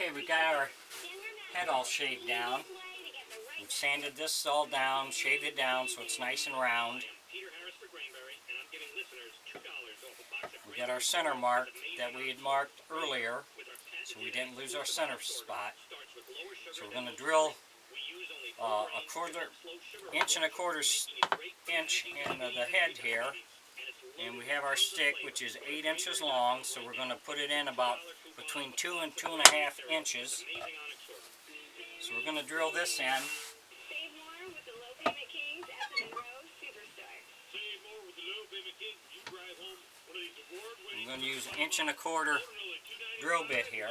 Okay, we got our head all shaved down. We've sanded this all down, shaved it down so it's nice and round. We got our center mark that we had marked earlier, so we didn't lose our center spot. So we're going to drill a inch and a quarter inch in the head here. And we have our stick, which is 8 inches long, so we're going to put it in about between 2 and 2.5 inches. So we're going to drill this in. I'm going to use an inch and a quarter drill bit here.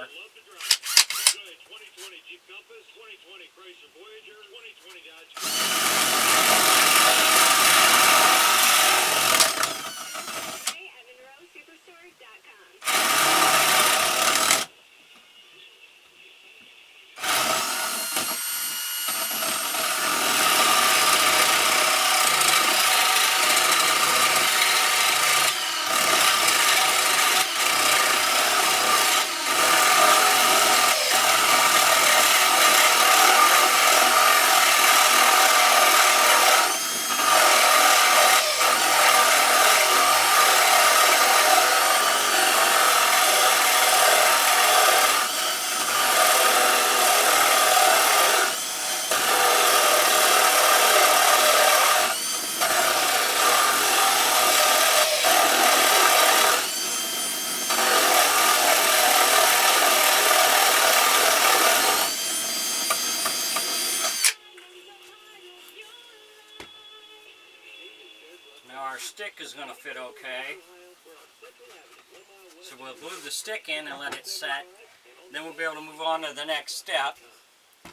Now our stick is going to fit okay, so we'll glue the stick in and let it set. Then we'll be able to move on to the next step. If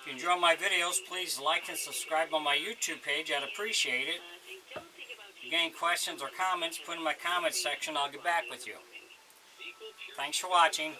you enjoy my videos, please like and subscribe on my YouTube page. I'd appreciate it. If you got any questions or comments, put in my comments section. I'll get back with you. Thanks for watching.